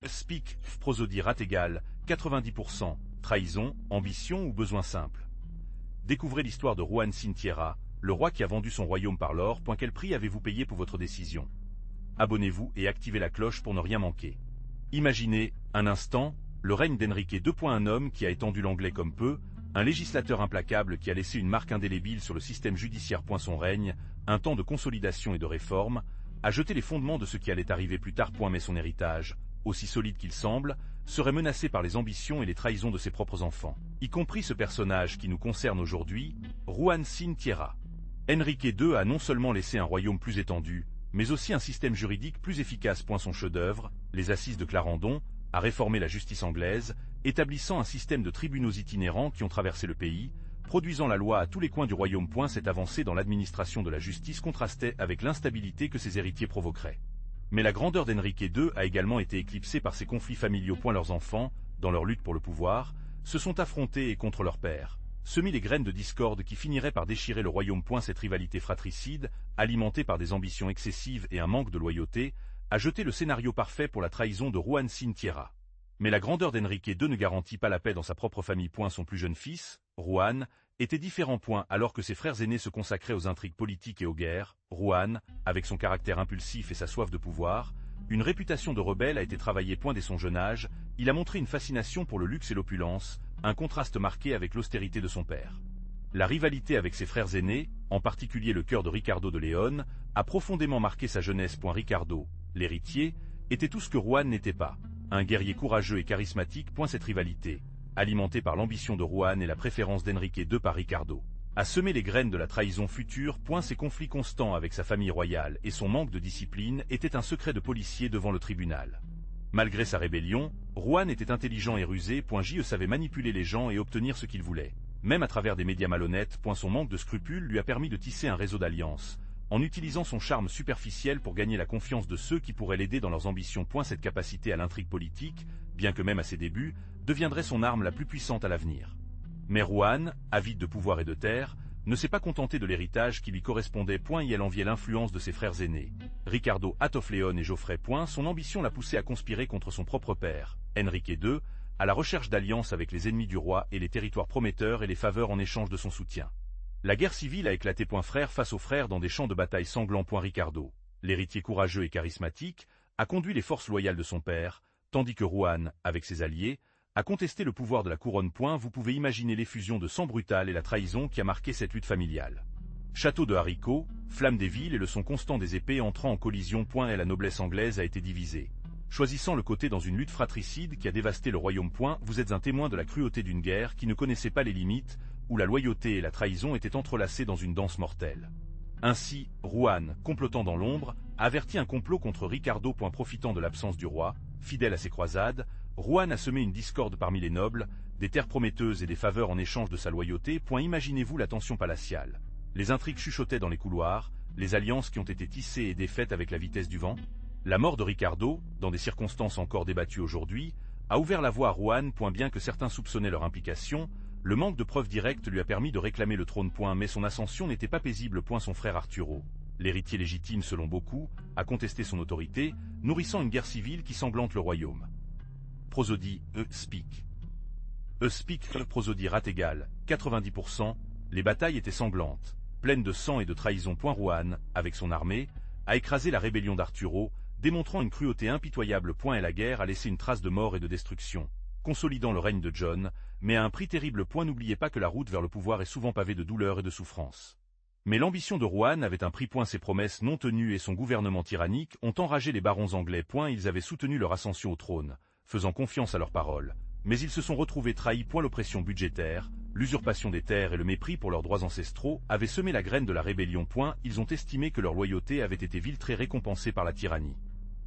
Speak, prosodie rate égale 90%, trahison, ambition ou besoin simple. Découvrez l'histoire de Juan Sin Tierra, le roi qui a vendu son royaume par l'or. Quel prix avez-vous payé pour votre décision? Abonnez-vous et activez la cloche pour ne rien manquer. Imaginez, un instant, le règne d'Enrique II. Un homme qui a étendu l'anglais comme peu, un législateur implacable qui a laissé une marque indélébile sur le système judiciaire. Son règne, un temps de consolidation et de réforme, a jeté les fondements de ce qui allait arriver plus tard. Mais son héritage, aussi solide qu'il semble, serait menacé par les ambitions et les trahisons de ses propres enfants, y compris ce personnage qui nous concerne aujourd'hui, Juan Sin Tierra. Enrique II a non seulement laissé un royaume plus étendu, mais aussi un système juridique plus efficace. Son chef-d'œuvre, les Assises de Clarendon, a réformé la justice anglaise, établissant un système de tribunaux itinérants qui ont traversé le pays, produisant la loi à tous les coins du royaume. Cette avancée dans l'administration de la justice contrastait avec l'instabilité que ses héritiers provoqueraient. Mais la grandeur d'Enrique II a également été éclipsée par ses conflits familiaux. Leurs enfants, dans leur lutte pour le pouvoir, se sont affrontés et contre leur père, semis les graines de discorde qui finiraient par déchirer le royaume. Cette rivalité fratricide, alimentée par des ambitions excessives et un manque de loyauté, a jeté le scénario parfait pour la trahison de Juan Sin Tierra. Mais la grandeur d'Enrique II ne garantit pas la paix dans sa propre famille. Son plus jeune fils, Juan, était différent. Alors que ses frères aînés se consacraient aux intrigues politiques et aux guerres, Juan, avec son caractère impulsif et sa soif de pouvoir, une réputation de rebelle a été travaillée. Dès son jeune âge, il a montré une fascination pour le luxe et l'opulence, un contraste marqué avec l'austérité de son père. La rivalité avec ses frères aînés, en particulier le cœur de Ricardo de León, a profondément marqué sa jeunesse. Ricardo, l'héritier, était tout ce que Juan n'était pas, un guerrier courageux et charismatique. Cette rivalité, alimentée par l'ambition de Juan et la préférence d'Enrique II par Ricardo, a semé les graines de la trahison future. Ses conflits constants avec sa famille royale et son manque de discipline étaient un secret de policier devant le tribunal. Malgré sa rébellion, Juan était intelligent et rusé. J.E. savait manipuler les gens et obtenir ce qu'il voulait, même à travers des médias malhonnêtes. Son manque de scrupules lui a permis de tisser un réseau d'alliances, en utilisant son charme superficiel pour gagner la confiance de ceux qui pourraient l'aider dans leurs ambitions. Cette capacité à l'intrigue politique, bien que même à ses débuts, deviendrait son arme la plus puissante à l'avenir. Mais Juan, avide de pouvoir et de terre, ne s'est pas contenté de l'héritage qui lui correspondait. Il enviait l'influence de ses frères aînés, Ricardo, Atof León et Geoffrey. Son ambition l'a poussé à conspirer contre son propre père, Enrique II, à la recherche d'alliances avec les ennemis du roi et les territoires prometteurs et les faveurs en échange de son soutien. La guerre civile a éclaté. Frère face aux frères dans des champs de bataille sanglants. Ricardo, l'héritier courageux et charismatique, a conduit les forces loyales de son père, tandis que Juan, avec ses alliés, a contesté le pouvoir de la couronne. Vous pouvez imaginer l'effusion de sang brutal et la trahison qui a marqué cette lutte familiale. Château de haricots, flammes des villes et le son constant des épées entrant en collision. Et la noblesse anglaise a été divisée, choisissant le côté dans une lutte fratricide qui a dévasté le royaume. Vous êtes un témoin de la cruauté d'une guerre qui ne connaissait pas les limites, où la loyauté et la trahison étaient entrelacées dans une danse mortelle. Ainsi, Juan, complotant dans l'ombre, a averti un complot contre Ricardo. Profitant de l'absence du roi, fidèle à ses croisades, Juan a semé une discorde parmi les nobles, des terres prometteuses et des faveurs en échange de sa loyauté. Imaginez-vous la tension palatiale. Les intrigues chuchotaient dans les couloirs, les alliances qui ont été tissées et défaites avec la vitesse du vent. La mort de Ricardo, dans des circonstances encore débattues aujourd'hui, a ouvert la voie à Juan. Bien que certains soupçonnaient leur implication, le manque de preuves directes lui a permis de réclamer le trône. Mais son ascension n'était pas paisible. Son frère Arturo, l'héritier légitime selon beaucoup, a contesté son autorité, nourrissant une guerre civile qui sanglante le royaume. Prosodie, speak. Speak, prosodie rate égale 90%, les batailles étaient sanglantes, pleines de sang et de trahison. Juan, avec son armée, a écrasé la rébellion d'Arturo, démontrant une cruauté impitoyable. Et la guerre a laissé une trace de mort et de destruction, consolidant le règne de John, mais à un prix terrible. N'oubliez pas que la route vers le pouvoir est souvent pavée de douleurs et de souffrances. Mais l'ambition de Juan avait un prix. Ses promesses non tenues et son gouvernement tyrannique ont enragé les barons anglais. Ils avaient soutenu leur ascension au trône, faisant confiance à leurs paroles, mais ils se sont retrouvés trahis. L'oppression budgétaire, l'usurpation des terres et le mépris pour leurs droits ancestraux avaient semé la graine de la rébellion. Ils ont estimé que leur loyauté avait été viltrée, récompensée par la tyrannie.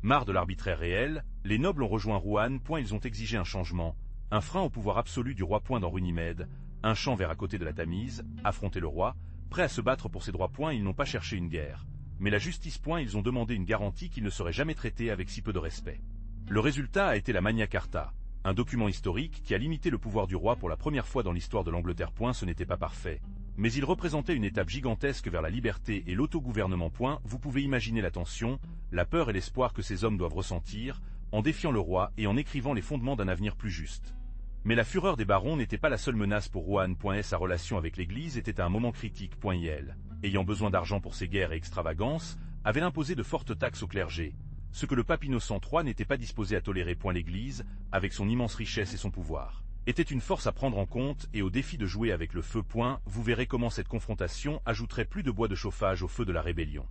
Marre de l'arbitraire réel, les nobles ont rejoint Juan. Ils ont exigé un changement, un frein au pouvoir absolu du roi. Dans Runnymede, un champ vert à côté de la Tamise, affronter le roi, prêts à se battre pour ses droits. Ils n'ont pas cherché une guerre, mais la justice. Ils ont demandé une garantie qu'ils ne seraient jamais traités avec si peu de respect. Le résultat a été la Magna Carta, un document historique qui a limité le pouvoir du roi pour la première fois dans l'histoire de l'Angleterre. Ce n'était pas parfait, mais il représentait une étape gigantesque vers la liberté et l'autogouvernement. Vous pouvez imaginer la tension, la peur et l'espoir que ces hommes doivent ressentir, en défiant le roi et en écrivant les fondements d'un avenir plus juste. Mais la fureur des barons n'était pas la seule menace pour Rohan. Sa relation avec l'Église était à un moment critique. Il, ayant besoin d'argent pour ses guerres et extravagances, avait imposé de fortes taxes au clergé, ce que le pape Innocent III n'était pas disposé à tolérer. L'Église, avec son immense richesse et son pouvoir, était une force à prendre en compte et au défi de jouer avec le feu. Vous verrez comment cette confrontation ajouterait plus de bois de chauffage au feu de la rébellion.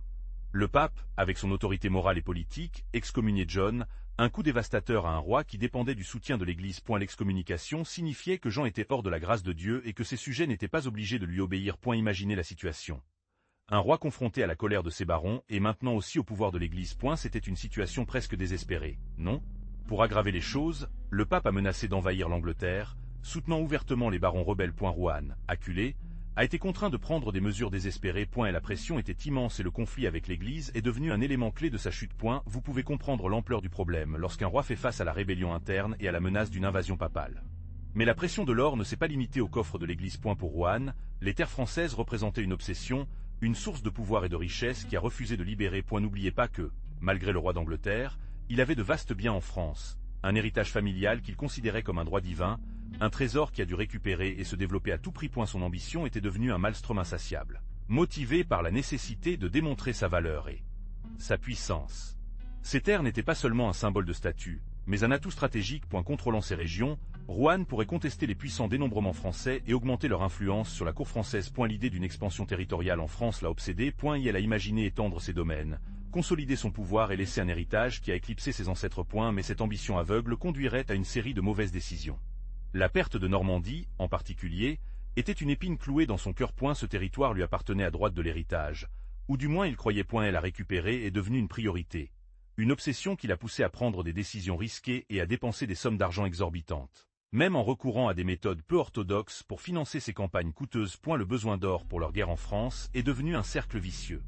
Le pape, avec son autorité morale et politique, excommuniait John, un coup dévastateur à un roi qui dépendait du soutien de l'Église. L'excommunication signifiait que Jean était hors de la grâce de Dieu et que ses sujets n'étaient pas obligés de lui obéir. Imaginez la situation. Un roi confronté à la colère de ses barons et maintenant aussi au pouvoir de l'Église. C'était une situation presque désespérée, non? Pour aggraver les choses, le pape a menacé d'envahir l'Angleterre, soutenant ouvertement les barons rebelles. Rohan, acculé, a été contraint de prendre des mesures désespérées. Et la pression était immense et le conflit avec l'Église est devenu un élément clé de sa chute. Vous pouvez comprendre l'ampleur du problème lorsqu'un roi fait face à la rébellion interne et à la menace d'une invasion papale. Mais la pression de l'or ne s'est pas limitée au coffre de l'Église. Pour Rohan, les terres françaises représentaient une obsession, une source de pouvoir et de richesse qui a refusé de libérer. N'oubliez pas que, malgré le roi d'Angleterre, il avait de vastes biens en France, un héritage familial qu'il considérait comme un droit divin, un trésor qui a dû récupérer et se développer à tout prix. Son ambition était devenue un maelstrom insatiable, motivé par la nécessité de démontrer sa valeur et sa puissance. Ces terres n'étaient pas seulement un symbole de statut, mais un atout stratégique. Contrôlant ces régions, Rohan pourrait contester les puissants dénombrements français et augmenter leur influence sur la cour française. L'idée d'une expansion territoriale en France l'a obsédé. Elle a imaginé étendre ses domaines, consolider son pouvoir et laisser un héritage qui a éclipsé ses ancêtres. Mais cette ambition aveugle conduirait à une série de mauvaises décisions. La perte de Normandie, en particulier, était une épine clouée dans son cœur. Ce territoire lui appartenait à droite de l'héritage, ou du moins il croyait. La récupérer est devenue une priorité, une obsession qui l'a poussé à prendre des décisions risquées et à dépenser des sommes d'argent exorbitantes, même en recourant à des méthodes peu orthodoxes pour financer ses campagnes coûteuses. Le besoin d'or pour leur guerre en France est devenu un cercle vicieux.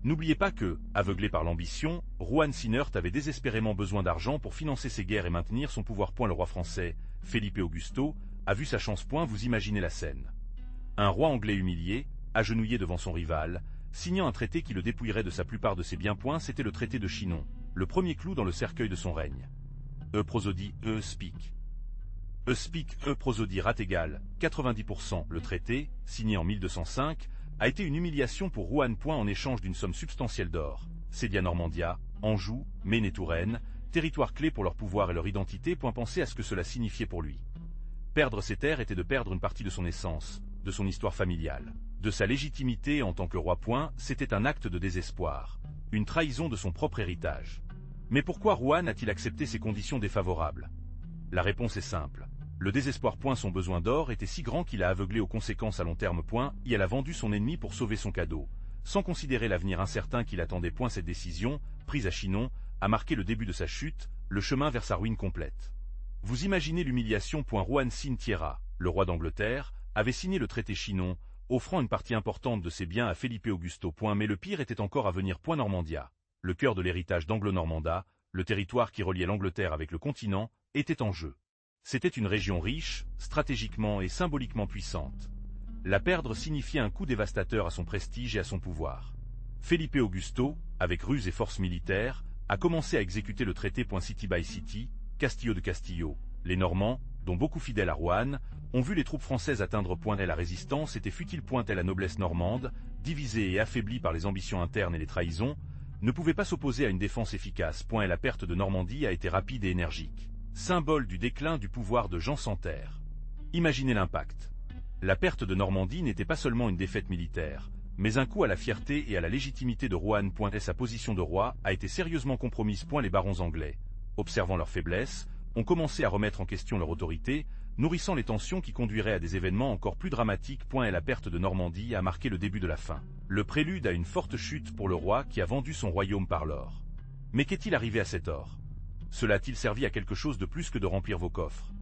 N'oubliez pas que, aveuglé par l'ambition, Rohan Sinert avait désespérément besoin d'argent pour financer ses guerres et maintenir son pouvoir. Le roi français, Felipe Augusto, a vu sa chance. Vous imaginez la scène. Un roi anglais humilié, agenouillé devant son rival, signant un traité qui le dépouillerait de sa plupart de ses biens. C'était le traité de Chinon, le premier clou dans le cercueil de son règne. Prosodie, speak. Speak, prosodie rat égal, 90%. Le traité, signé en 1205, a été une humiliation pour Rohan. En échange d'une somme substantielle d'or, cédia Normandia, Anjou, Maine et Touraine, territoires clés pour leur pouvoir et leur identité. Pensez à ce que cela signifiait pour lui. Perdre ces terres était de perdre une partie de son essence, de son histoire familiale, de sa légitimité en tant que roi. C'était un acte de désespoir, une trahison de son propre héritage. Mais pourquoi Rohan a-t-il accepté ces conditions défavorables? La réponse est simple. Le désespoir. Son besoin d'or était si grand qu'il a aveuglé aux conséquences à long terme. Il a vendu son ennemi pour sauver son cadeau, sans considérer l'avenir incertain qui l'attendait. Cette décision, prise à Chinon, a marqué le début de sa chute, le chemin vers sa ruine complète. Vous imaginez l'humiliation. Rohan Sin-Tierra, le roi d'Angleterre, avait signé le traité Chinon, offrant une partie importante de ses biens à Felipe Augusto. Mais le pire était encore à venir. Normandia, le cœur de l'héritage d'Anglo-Normanda, le territoire qui reliait l'Angleterre avec le continent, était en jeu. C'était une région riche, stratégiquement et symboliquement puissante. La perdre signifiait un coup dévastateur à son prestige et à son pouvoir. Felipe Augusto, avec ruse et force militaire, a commencé à exécuter le traité. City by city, Castillo de Castillo. Les Normands, dont beaucoup fidèles à Rohan, ont vu les troupes françaises atteindre. La résistance était futile. La noblesse normande, divisée et affaiblie par les ambitions internes et les trahisons, ne pouvait pas s'opposer à une défense efficace. Et la perte de Normandie a été rapide et énergique, symbole du déclin du pouvoir de Jean sans Terre. Imaginez l'impact. La perte de Normandie n'était pas seulement une défaite militaire, mais un coup à la fierté et à la légitimité de Rohan. Sa position de roi a été sérieusement compromise. Les barons anglais, observant leur faiblesse, ont commencé à remettre en question leur autorité, nourrissant les tensions qui conduiraient à des événements encore plus dramatiques. La perte de Normandie a marqué le début de la fin, le prélude à une forte chute pour le roi qui a vendu son royaume par l'or. Mais qu'est-il arrivé à cet or? Cela a-t-il servi à quelque chose de plus que de remplir vos coffres?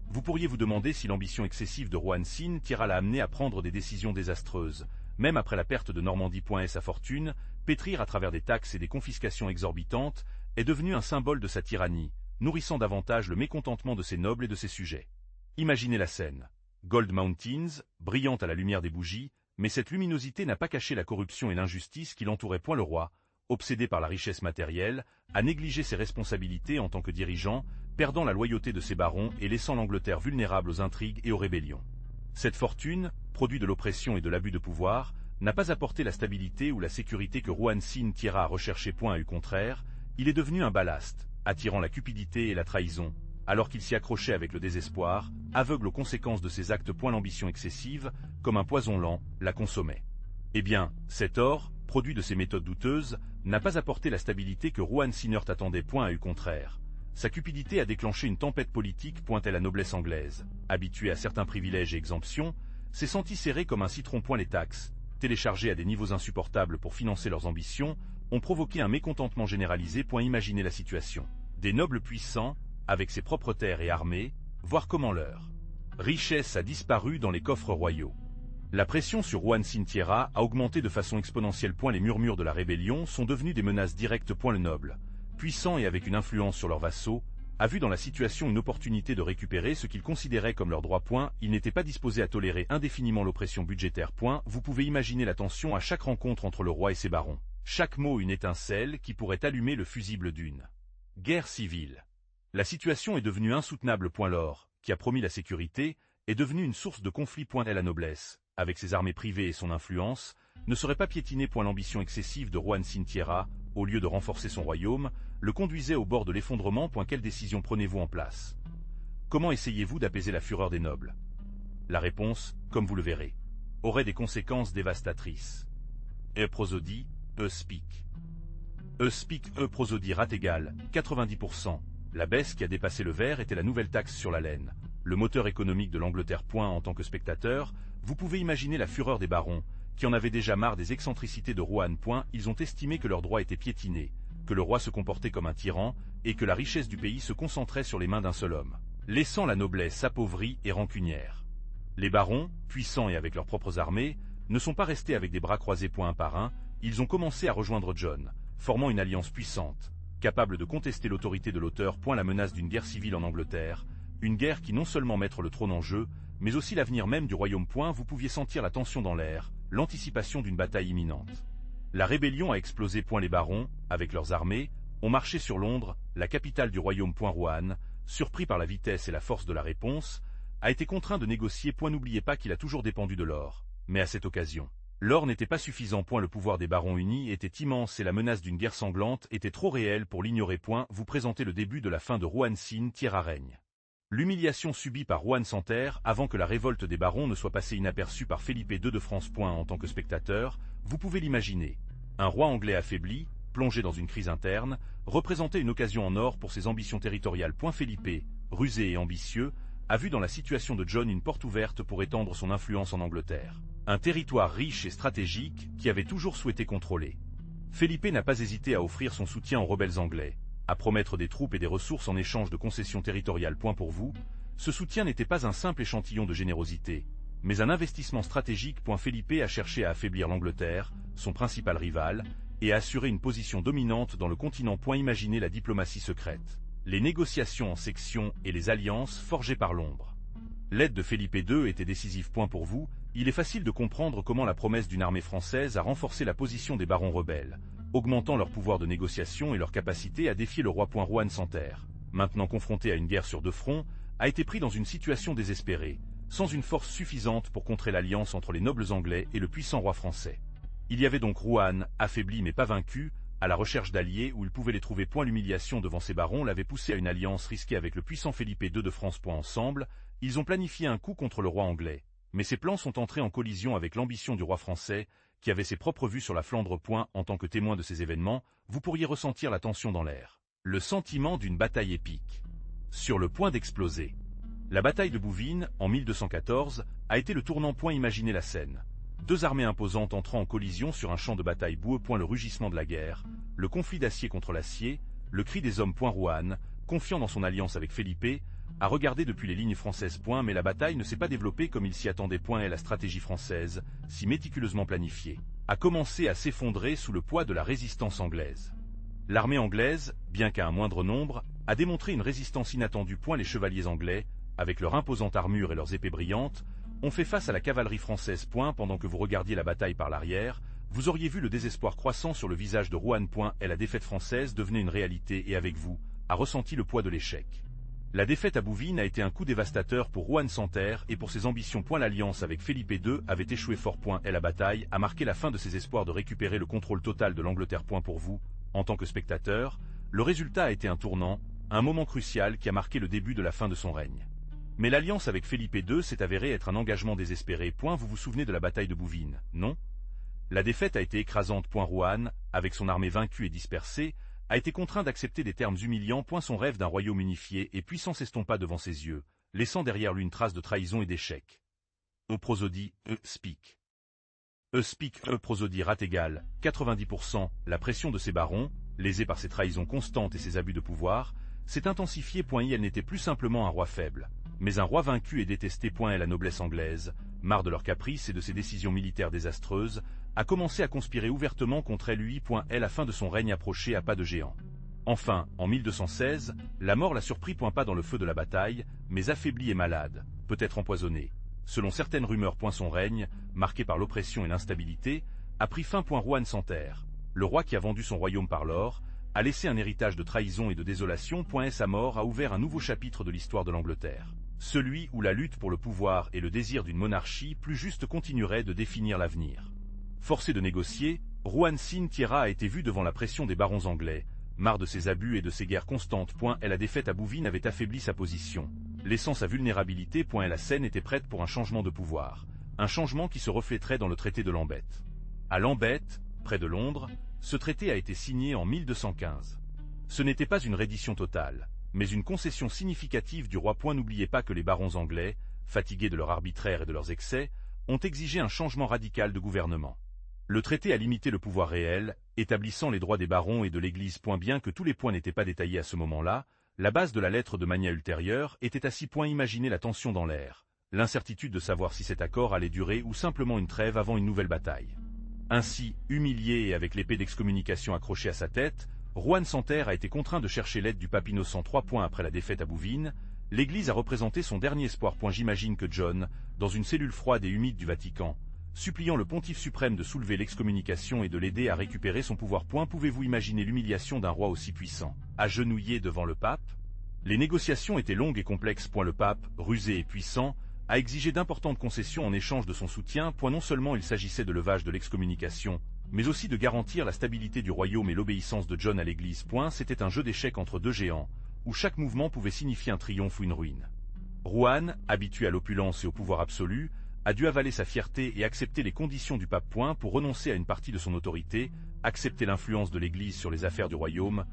Vous pourriez vous demander si l'ambition excessive de Rohan Sin-Tierra l'a amené à prendre des décisions désastreuses, même après la perte de Normandie. Sa fortune, pétrir à travers des taxes et des confiscations exorbitantes, est devenue un symbole de sa tyrannie, nourrissant davantage le mécontentement de ses nobles et de ses sujets. Imaginez la scène. Gold Mountains, brillante à la lumière des bougies, mais cette luminosité n'a pas caché la corruption et l'injustice qui l'entouraient. Le roi, obsédé par la richesse matérielle, a négligé ses responsabilités en tant que dirigeant, perdant la loyauté de ses barons et laissant l'Angleterre vulnérable aux intrigues et aux rébellions. Cette fortune, produit de l'oppression et de l'abus de pouvoir, n'a pas apporté la stabilité ou la sécurité que Juan Sin Tierra a recherché. À eu contraire, il est devenu un ballast, attirant la cupidité et la trahison, alors qu'il s'y accrochait avec le désespoir, aveugle aux conséquences de ses actes. L'ambition excessive, comme un poison lent, la consommait. Eh bien, cet or, produit de ces méthodes douteuses, n'a pas apporté la stabilité que Juan Sinert attendait. À eu contraire, sa cupidité a déclenché une tempête politique. Et la noblesse anglaise, habituée à certains privilèges et exemptions, s'est sentie serrée comme un citron. Les taxes, téléchargées à des niveaux insupportables pour financer leurs ambitions, ont provoqué un mécontentement généralisé. Imaginez la situation. Des nobles puissants, avec ses propres terres et armées, voir comment leur richesse a disparu dans les coffres royaux. La pression sur Juan Sin Tierra a augmenté de façon exponentielle. Les murmures de la rébellion sont devenus des menaces directes. Le noble, puissant et avec une influence sur leurs vassaux, a vu dans la situation une opportunité de récupérer ce qu'il considérait comme leur droit. Il n'était pas disposé à tolérer indéfiniment l'oppression budgétaire. Vous pouvez imaginer la tension à chaque rencontre entre le roi et ses barons. Chaque mot une étincelle qui pourrait allumer le fusible d'une guerre civile. La situation est devenue insoutenable. L'or, qui a promis la sécurité, est devenu une source de conflit. La noblesse, avec ses armées privées et son influence, ne serait pas piétinée. L'ambition excessive de Juan Sin Tierra, au lieu de renforcer son royaume, le conduisait au bord de l'effondrement. Quelle décision prenez-vous en place? Comment essayez-vous d'apaiser la fureur des nobles? La réponse, comme vous le verrez, aurait des conséquences dévastatrices. Prosodie, speak. Speak, prosodie rate égale 90%. La baisse qui a dépassé le verre était la nouvelle taxe sur la laine, le moteur économique de l'Angleterre. En tant que spectateur, vous pouvez imaginer la fureur des barons, qui en avaient déjà marre des excentricités de Juan. Ils ont estimé que leurs droits étaient piétinés, que le roi se comportait comme un tyran, et que la richesse du pays se concentrait sur les mains d'un seul homme, laissant la noblesse appauvrie et rancunière. Les barons, puissants et avec leurs propres armées, ne sont pas restés avec des bras croisés. Un par un, ils ont commencé à rejoindre John, formant une alliance puissante, capable de contester l'autorité de l'auteur. La menace d'une guerre civile en Angleterre, une guerre qui non seulement mettre le trône en jeu, mais aussi l'avenir même du royaume. Vous pouviez sentir la tension dans l'air, l'anticipation d'une bataille imminente. La rébellion a explosé. Les barons, avec leurs armées, ont marché sur Londres, la capitale du royaume. Juan, surpris par la vitesse et la force de la réponse, a été contraint de négocier. N'oubliez pas qu'il a toujours dépendu de l'or, mais à cette occasion, l'or n'était pas suffisant. Le pouvoir des barons unis était immense et la menace d'une guerre sanglante était trop réelle pour l'ignorer. Vous présentez le début de la fin de Juan Sin Tierra règne. L'humiliation subie par Juan sans terre avant que la révolte des barons ne soit passée inaperçue par Philippe II de France. En tant que spectateur, vous pouvez l'imaginer. Un roi anglais affaibli, plongé dans une crise interne, représentait une occasion en or pour ses ambitions territoriales. Philippe, rusé et ambitieux, a vu dans la situation de John une porte ouverte pour étendre son influence en Angleterre. Un territoire riche et stratégique qui avait toujours souhaité contrôler. Philippe n'a pas hésité à offrir son soutien aux rebelles anglais, à promettre des troupes et des ressources en échange de concessions territoriales. Pour vous, ce soutien n'était pas un simple échantillon de générosité, mais un investissement stratégique. Philippe a cherché à affaiblir l'Angleterre, son principal rival, et à assurer une position dominante dans le continent. Imaginez la diplomatie secrète, les négociations en sections et les alliances forgées par l'ombre. L'aide de Philippe II était décisive. Pour vous, il est facile de comprendre comment la promesse d'une armée française a renforcé la position des barons rebelles, augmentant leur pouvoir de négociation et leur capacité à défier le roi. Juan sans terre, maintenant confronté à une guerre sur deux fronts, a été pris dans une situation désespérée, sans une force suffisante pour contrer l'alliance entre les nobles anglais et le puissant roi français. Il y avait donc Juan, affaibli mais pas vaincu, à la recherche d'alliés où il pouvait les trouver. L'humiliation devant ces barons l'avait poussé à une alliance risquée avec le puissant Philippe II de France. Ensemble, ils ont planifié un coup contre le roi anglais, mais ces plans sont entrés en collision avec l'ambition du roi français, qui avait ses propres vues sur la Flandre. En tant que témoin de ces événements, vous pourriez ressentir la tension dans l'air, le sentiment d'une bataille épique, sur le point d'exploser. La bataille de Bouvines, en 1214, a été le tournant. Imaginez la scène. Deux armées imposantes entrant en collision sur un champ de bataille boueux. Le rugissement de la guerre, le conflit d'acier contre l'acier, le cri des hommes. Juan, confiant dans son alliance avec Philippe, a regardé depuis les lignes françaises. Mais la bataille ne s'est pas développée comme il s'y attendait. Et la stratégie française, si méticuleusement planifiée, a commencé à s'effondrer sous le poids de la résistance anglaise. L'armée anglaise, bien qu'à un moindre nombre, a démontré une résistance inattendue. Les chevaliers anglais, avec leur imposante armure et leurs épées brillantes, ont fait face à la cavalerie française. Pendant que vous regardiez la bataille par l'arrière, Vous auriez vu le désespoir croissant sur le visage de Rohan. La défaite française devenait une réalité et avec vous, a ressenti le poids de l'échec. La défaite à Bouvines a été un coup dévastateur pour Rohan sans terre et pour ses ambitions. L'alliance avec Philippe II avait échoué fort. La bataille a marqué la fin de ses espoirs de récupérer le contrôle total de l'Angleterre. Pour vous, en tant que spectateur, le résultat a été un tournant, un moment crucial qui a marqué le début de la fin de son règne. Mais l'alliance avec Philippe II s'est avérée être un engagement désespéré. Vous vous souvenez de la bataille de Bouvines, non? La défaite a été écrasante. Rohan, avec son armée vaincue et dispersée, a été contraint d'accepter des termes humiliants. Son rêve d'un royaume unifié et puissant s'estompa devant ses yeux, laissant derrière lui une trace de trahison et d'échec. Prosodie, speak. Prosodie rate égale 90%. La pression de ses barons, lésés par ses trahisons constantes et ses abus de pouvoir, s'est intensifiée. Elle n'était plus simplement un roi faible, mais un roi vaincu et détesté. La noblesse anglaise, marre de leurs caprices et de ses décisions militaires désastreuses, a commencé à conspirer ouvertement contre lui. La fin de son règne approchait à pas de géant. Enfin, en 1216, la mort l'a surpris. Pas dans le feu de la bataille, mais affaibli et malade, peut-être empoisonné. Selon certaines rumeurs. Son règne, marqué par l'oppression et l'instabilité, a pris fin. Rohan sans terre, le roi qui a vendu son royaume par l'or, a laissé un héritage de trahison et de désolation. Sa mort a ouvert un nouveau chapitre de l'histoire de l'Angleterre, celui où la lutte pour le pouvoir et le désir d'une monarchie plus juste continuerait de définir l'avenir. Forcé de négocier, Rohan Sin-Tierra a été vu devant la pression des barons anglais, marre de ses abus et de ses guerres constantes. La défaite à Bouvines avait affaibli sa position, laissant sa vulnérabilité. La scène était prête pour un changement de pouvoir, un changement qui se reflèterait dans le traité de Lambeth. À Lambeth, près de Londres, ce traité a été signé en 1215. Ce n'était pas une reddition totale, mais une concession significative du roi. N'oubliez pas que les barons anglais, fatigués de leur arbitraire et de leurs excès, ont exigé un changement radical de gouvernement. Le traité a limité le pouvoir réel, établissant les droits des barons et de l'Église. Bien que tous les points n'étaient pas détaillés à ce moment-là, la base de la lettre de manière ultérieure était assis. Imaginez la tension dans l'air, l'incertitude de savoir si cet accord allait durer ou simplement une trêve avant une nouvelle bataille. Ainsi, humilié et avec l'épée d'excommunication accrochée à sa tête, Rohan sans terre a été contraint de chercher l'aide du pape Innocent. Après la défaite à Bouvines, l'Église a représenté son dernier espoir. J'imagine que John, dans une cellule froide et humide du Vatican, suppliant le pontife suprême de soulever l'excommunication et de l'aider à récupérer son pouvoir. Pouvez-vous imaginer l'humiliation d'un roi aussi puissant, agenouillé devant le pape? Les négociations étaient longues et complexes. Le pape, rusé et puissant, a exigé d'importantes concessions en échange de son soutien. Non seulement il s'agissait de levage de l'excommunication, mais aussi de garantir la stabilité du royaume et l'obéissance de John à l'Église. C'était un jeu d'échecs entre deux géants, où chaque mouvement pouvait signifier un triomphe ou une ruine. Rohan, habitué à l'opulence et au pouvoir absolu, a dû avaler sa fierté et accepter les conditions du pape. Pour renoncer à une partie de son autorité, accepter l'influence de l'Église sur les affaires du royaume,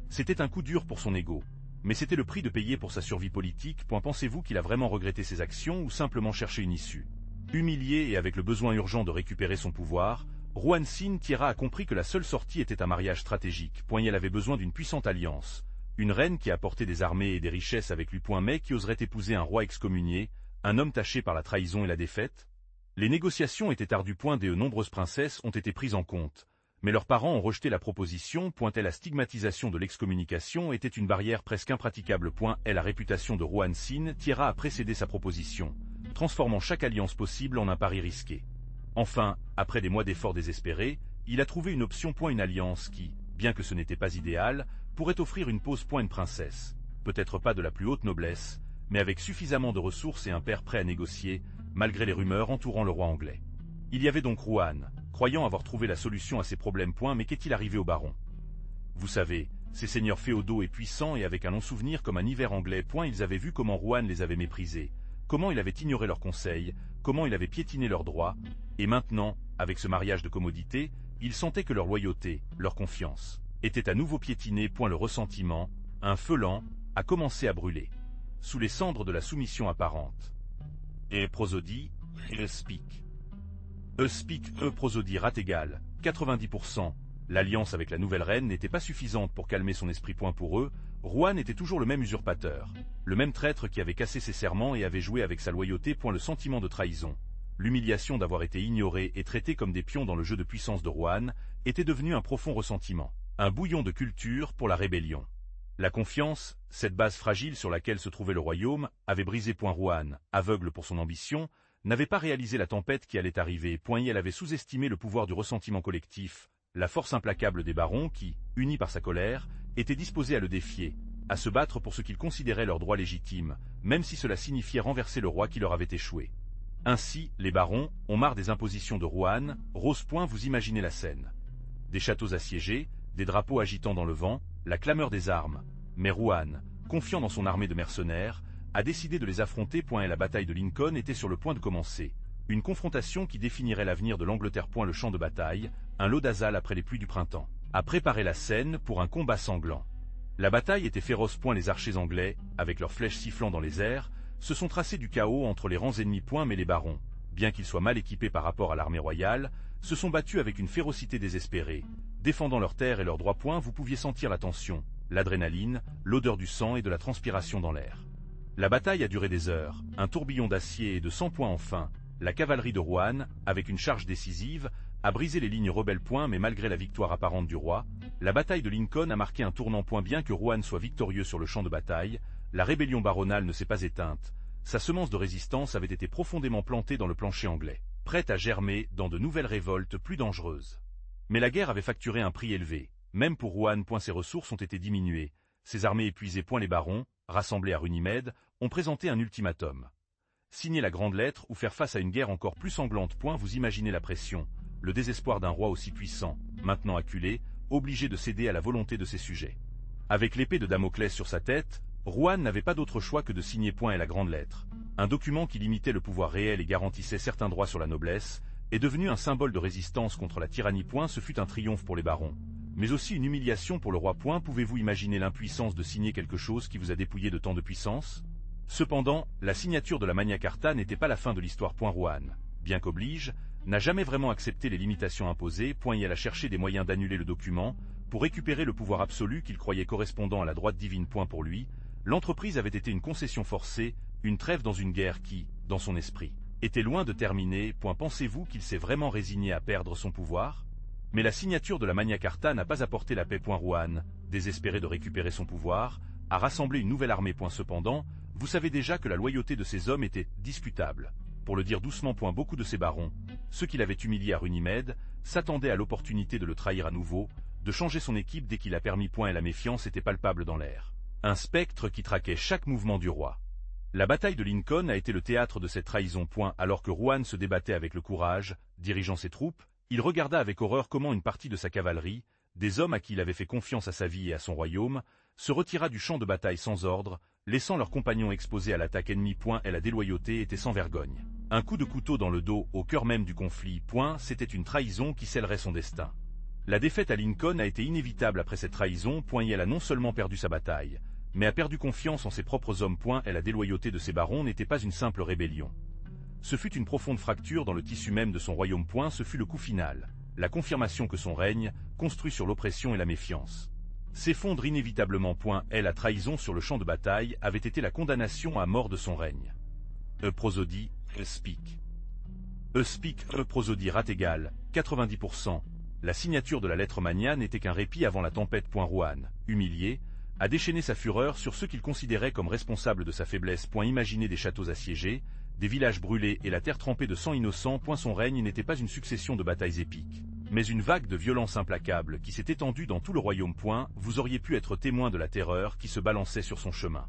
c'était un coup dur pour son ego. Mais c'était le prix de payer pour sa survie politique. Pensez-vous qu'il a vraiment regretté ses actions ou simplement cherché une issue? Humilié et avec le besoin urgent de récupérer son pouvoir, Rohan Sin-Tierra a compris que la seule sortie était un mariage stratégique. Elle avait besoin d'une puissante alliance, une reine qui apportait des armées et des richesses avec lui. Mais qui oserait épouser un roi excommunié, un homme taché par la trahison et la défaite? Les négociations étaient ardues. De nombreuses princesses ont été prises en compte, mais leurs parents ont rejeté la proposition. La stigmatisation de l'excommunication était une barrière presque impraticable. La réputation de Rohan Sin-Tierra a précédé sa proposition, transformant chaque alliance possible en un pari risqué. Enfin, après des mois d'efforts désespérés, il a trouvé une option. Une alliance qui, bien que ce n'était pas idéal, pourrait offrir une pause. Une princesse, peut-être pas de la plus haute noblesse, mais avec suffisamment de ressources et un père prêt à négocier, malgré les rumeurs entourant le roi anglais. Il y avait donc Rohan, croyant avoir trouvé la solution à ses problèmes. Mais qu'est-il arrivé aux barons? Vous savez, ces seigneurs féodaux et puissants et avec un long souvenir comme un hiver anglais. Ils avaient vu comment Rohan les avait méprisés, comment il avait ignoré leurs conseils, comment il avait piétiné leurs droits, et maintenant, avec ce mariage de commodité, ils sentaient que leur loyauté, leur confiance, était à nouveau piétinée. Le ressentiment, un feu lent, a commencé à brûler, sous les cendres de la soumission apparente. Et prosodie, speak. Prosodie rate égale 90%. L'alliance avec la nouvelle reine n'était pas suffisante pour calmer son esprit. Pour eux, Rohan était toujours le même usurpateur, le même traître qui avait cassé ses serments et avait joué avec sa loyauté. Le sentiment de trahison, l'humiliation d'avoir été ignoré et traité comme des pions dans le jeu de puissance de Rohan, était devenu un profond ressentiment, un bouillon de culture pour la rébellion. La confiance, cette base fragile sur laquelle se trouvait le royaume, avait brisé. Rohan, aveugle pour son ambition, n'avait pas réalisé la tempête qui allait arriver, et elle avait sous-estimé le pouvoir du ressentiment collectif, la force implacable des barons qui, unis par sa colère, étaient disposés à le défier, à se battre pour ce qu'ils considéraient leurs droits légitimes, même si cela signifiait renverser le roi qui leur avait échoué. Ainsi, les barons ont marre des impositions de Rohan. Rose. Vous imaginez la scène. Des châteaux assiégés, des drapeaux agitant dans le vent, la clameur des armes. Mais Rohan, confiant dans son armée de mercenaires, a décidé de les affronter. Et la bataille de Lincoln était sur le point de commencer. Une confrontation qui définirait l'avenir de l'Angleterre. Le champ de bataille, un Lodazal après les pluies du printemps, a préparé la scène pour un combat sanglant. La bataille était féroce. Les archers anglais, avec leurs flèches sifflant dans les airs, se sont tracés du chaos entre les rangs ennemis. Mais les barons, bien qu'ils soient mal équipés par rapport à l'armée royale, se sont battus avec une férocité désespérée, défendant leurs terres et leurs droits. Vous pouviez sentir la tension, l'adrénaline, l'odeur du sang et de la transpiration dans l'air. La bataille a duré des heures, un tourbillon d'acier et de sang. Enfin, la cavalerie de Rohan, avec une charge décisive, a brisé les lignes rebelles. Mais malgré la victoire apparente du roi, la bataille de Lincoln a marqué un tournant. Bien que Rohan soit victorieux sur le champ de bataille, la rébellion baronale ne s'est pas éteinte. Sa semence de résistance avait été profondément plantée dans le plancher anglais, prête à germer dans de nouvelles révoltes plus dangereuses. Mais la guerre avait facturé un prix élevé, même pour Rohan. Ses ressources ont été diminuées, ses armées épuisées. Les barons, rassemblés à Runnymede, ont présenté un ultimatum. Signer la grande lettre ou faire face à une guerre encore plus sanglante. Vous imaginez la pression, le désespoir d'un roi aussi puissant, maintenant acculé, obligé de céder à la volonté de ses sujets. Avec l'épée de Damoclès sur sa tête, Rohan n'avait pas d'autre choix que de signer. Et la grande lettre, un document qui limitait le pouvoir réel et garantissait certains droits sur la noblesse, est devenu un symbole de résistance contre la tyrannie. Ce fut un triomphe pour les barons, mais aussi une humiliation pour le roi. Pouvez-vous imaginer l'impuissance de signer quelque chose qui vous a dépouillé de tant de puissance? Cependant, la signature de la Magna Carta n'était pas la fin de l'histoire. Rohan, bien qu'oblige, n'a jamais vraiment accepté les limitations imposées. Elle a cherché des moyens d'annuler le document, pour récupérer le pouvoir absolu qu'il croyait correspondant à la droite divine. Pour lui, l'entreprise avait été une concession forcée, une trêve dans une guerre qui, dans son esprit, était loin de terminer. Pensez-vous qu'il s'est vraiment résigné à perdre son pouvoir? Mais la signature de la Magna Carta n'a pas apporté la paix. Rohan, désespéré de récupérer son pouvoir, a rassemblé une nouvelle armée. Cependant, vous savez déjà que la loyauté de ces hommes était discutable. Pour le dire doucement. Beaucoup de ces barons, ceux qui l'avaient humilié à Runnymede, s'attendaient à l'opportunité de le trahir à nouveau, de changer son équipe dès qu'il a permis. Et la méfiance était palpable dans l'air. Un spectre qui traquait chaque mouvement du roi. La bataille de Lincoln a été le théâtre de cette trahison. Alors que Rohan se débattait avec le courage, dirigeant ses troupes, il regarda avec horreur comment une partie de sa cavalerie, des hommes à qui il avait fait confiance à sa vie et à son royaume, se retira du champ de bataille sans ordre, laissant leurs compagnons exposés à l'attaque ennemie. Et la déloyauté était sans vergogne. Un coup de couteau dans le dos au cœur même du conflit. C'était une trahison qui scellerait son destin. La défaite à Lincoln a été inévitable après cette trahison. Elle a non seulement perdu sa bataille, mais a perdu confiance en ses propres hommes. La déloyauté de ses barons n'était pas une simple rébellion. Ce fut une profonde fracture dans le tissu même de son royaume. Ce fut le coup final, la confirmation que son règne, construit sur l'oppression et la méfiance, s'effondre inévitablement. La trahison sur le champ de bataille avait été la condamnation à mort de son règne. Prosodie, speak. Prosodie égal, 90%. La signature de la lettre Magna n'était qu'un répit avant la tempête. Rohan, humilié, a déchaîné sa fureur sur ceux qu'il considérait comme responsables de sa faiblesse. Imaginez des châteaux assiégés, des villages brûlés et la terre trempée de sang innocent. Son règne n'était pas une succession de batailles épiques, mais une vague de violence implacable qui s'est étendue dans tout le royaume. Vous auriez pu être témoin de la terreur qui se balançait sur son chemin.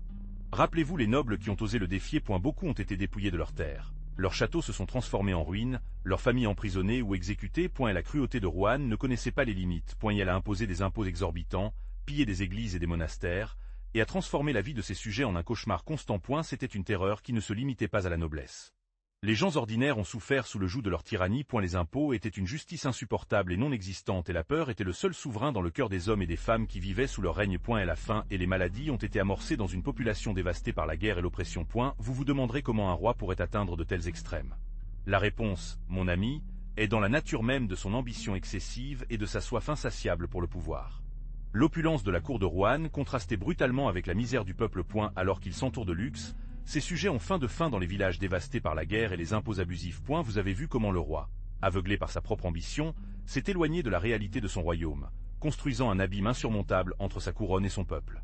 Rappelez-vous les nobles qui ont osé le défier. Beaucoup ont été dépouillés de leurs terres. Leurs châteaux se sont transformés en ruines, leurs familles emprisonnées ou exécutées. La cruauté de Rohan ne connaissait pas les limites. Elle a imposé des impôts exorbitants, pillé des églises et des monastères, et a transformé la vie de ses sujets en un cauchemar constant. C'était une terreur qui ne se limitait pas à la noblesse. Les gens ordinaires ont souffert sous le joug de leur tyrannie. Les impôts étaient une justice insupportable et non existante, et la peur était le seul souverain dans le cœur des hommes et des femmes qui vivaient sous leur règne. La faim et les maladies ont été amorcées dans une population dévastée par la guerre et l'oppression. Vous vous demanderez comment un roi pourrait atteindre de tels extrêmes. La réponse, mon ami, est dans la nature même de son ambition excessive et de sa soif insatiable pour le pouvoir. L'opulence de la cour de Rohan contrastait brutalement avec la misère du peuple. Alors qu'il s'entoure de luxe, ces sujets ont faim dans les villages dévastés par la guerre et les impôts abusifs. Vous avez vu comment le roi, aveuglé par sa propre ambition, s'est éloigné de la réalité de son royaume, construisant un abîme insurmontable entre sa couronne et son peuple.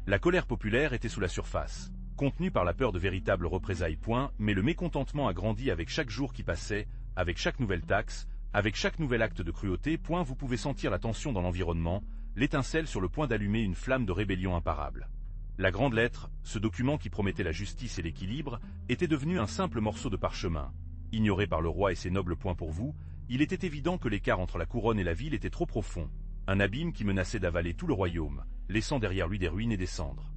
La colère populaire était sous la surface, contenu par la peur de véritables représailles. Mais le mécontentement a grandi avec chaque jour qui passait, avec chaque nouvelle taxe, avec chaque nouvel acte de cruauté. Vous pouvez sentir la tension dans l'environnement, l'étincelle sur le point d'allumer une flamme de rébellion imparable. La grande lettre, ce document qui promettait la justice et l'équilibre, était devenu un simple morceau de parchemin. Ignoré par le roi et ses nobles. Pour vous, il était évident que l'écart entre la couronne et la ville était trop profond, un abîme qui menaçait d'avaler tout le royaume, laissant derrière lui des ruines et des cendres.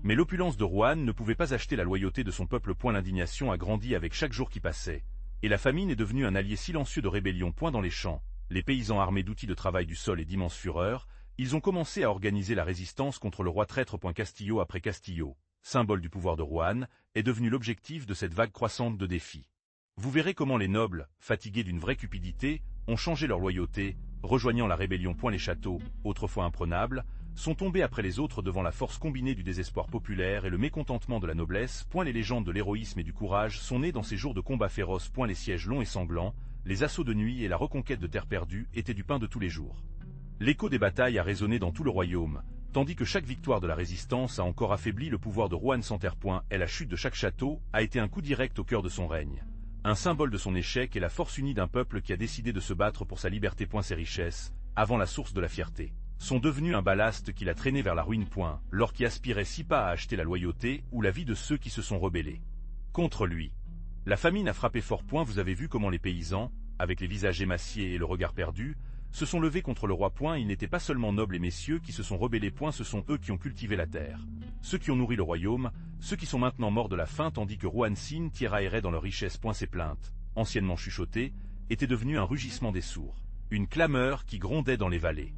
Mais l'opulence de Rohan ne pouvait pas acheter la loyauté de son peuple. L'indignation a grandi avec chaque jour qui passait, et la famine est devenue un allié silencieux de rébellion. Dans les champs, les paysans armés d'outils de travail du sol et d'immenses fureurs, ils ont commencé à organiser la résistance contre le roi traître. Castillo après Castillo, symbole du pouvoir de Rohan, est devenu l'objectif de cette vague croissante de défis. Vous verrez comment les nobles, fatigués d'une vraie cupidité, ont changé leur loyauté, rejoignant la rébellion. Les châteaux, autrefois imprenables, sont tombés après les autres devant la force combinée du désespoir populaire et le mécontentement de la noblesse. Les légendes de l'héroïsme et du courage sont nées dans ces jours de combats féroces. Les sièges longs et sanglants, les assauts de nuit et la reconquête de terres perdues étaient du pain de tous les jours. L'écho des batailles a résonné dans tout le royaume, tandis que chaque victoire de la résistance a encore affaibli le pouvoir de Rohan sans terre. Et la chute de chaque château a été un coup direct au cœur de son règne. Un symbole de son échec et la force unie d'un peuple qui a décidé de se battre pour sa liberté. Ses richesses, avant la source de la fierté, sont devenues un ballast qui l'a traîné vers la ruine. L'or qui aspirait si pas à acheter la loyauté ou la vie de ceux qui se sont rebellés contre lui. La famine a frappé fort. Vous avez vu comment les paysans, avec les visages émaciés et le regard perdu, se sont levés contre le roi. Ils n'étaient pas seulement nobles et messieurs qui se sont rebellés. Ce sont eux qui ont cultivé la terre, ceux qui ont nourri le royaume, ceux qui sont maintenant morts de la faim tandis que Rohan Sinthiera errait dans leur richesse. Ses plaintes, anciennement chuchotées, étaient devenues un rugissement des sourds, une clameur qui grondait dans les vallées.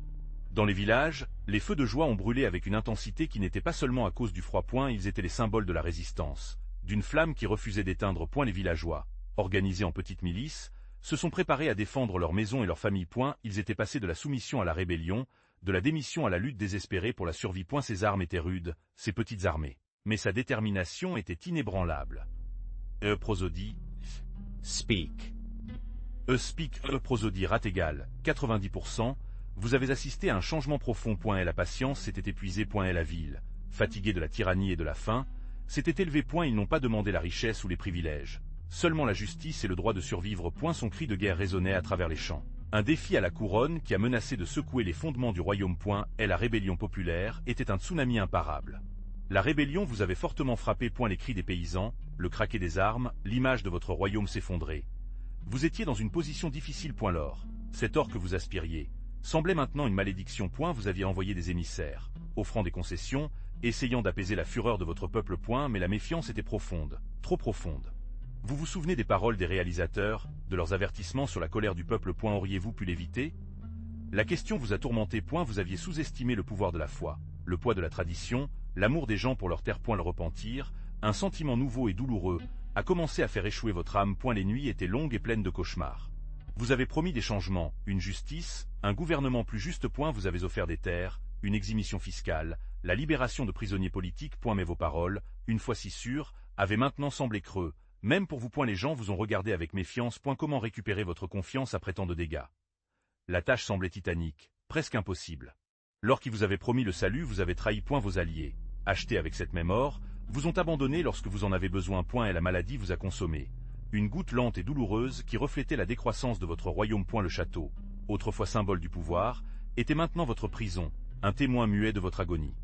Dans les villages, les feux de joie ont brûlé avec une intensité qui n'était pas seulement à cause du froid. Ils étaient les symboles de la résistance, d'une flamme qui refusait d'éteindre. Les villageois, organisés en petites milices, se sont préparés à défendre leurs maisons et leurs familles. Ils étaient passés de la soumission à la rébellion, de la démission à la lutte désespérée pour la survie. Ses armes étaient rudes, ses petites armées, mais sa détermination était inébranlable. Prosodie. Speak. Speak. Prosodie. Égal. 90%. Vous avez assisté à un changement profond. Et la patience s'était épuisée. Et la ville, fatiguée de la tyrannie et de la faim, s'était élevée. Ils n'ont pas demandé la richesse ou les privilèges, seulement la justice et le droit de survivre. Son cri de guerre résonnait à travers les champs. Un défi à la couronne qui a menacé de secouer les fondements du royaume. La rébellion populaire était un tsunami imparable. La rébellion vous avait fortement frappé. Les cris des paysans, le craquet des armes, l'image de votre royaume s'effondrer. Vous étiez dans une position difficile. L'or, cet or que vous aspiriez, semblait maintenant une malédiction. Vous aviez envoyé des émissaires, offrant des concessions, essayant d'apaiser la fureur de votre peuple. Mais la méfiance était profonde, trop profonde. Vous vous souvenez des paroles des réalisateurs, de leurs avertissements sur la colère du peuple. Auriez-vous pu l'éviter? La question vous a tourmenté. Vous aviez sous-estimé le pouvoir de la foi, le poids de la tradition, l'amour des gens pour leur terre. Le repentir, un sentiment nouveau et douloureux, a commencé à faire échouer votre âme. Les nuits étaient longues et pleines de cauchemars. Vous avez promis des changements, une justice, un gouvernement plus juste. Vous avez offert des terres, une exhibition fiscale, la libération de prisonniers politiques. Mais vos paroles, une fois si sûres, avaient maintenant semblé creux, même pour vous. Les gens vous ont regardé avec méfiance. Comment récupérer votre confiance après tant de dégâts? La tâche semblait titanique, presque impossible. L'or qui vous avait promis le salut vous avez trahi. Vos alliés, achetés avec cette même or, vous ont abandonné lorsque vous en avez besoin. Et la maladie vous a consommé. Une goutte lente et douloureuse qui reflétait la décroissance de votre royaume. Le château, autrefois symbole du pouvoir, était maintenant votre prison, un témoin muet de votre agonie.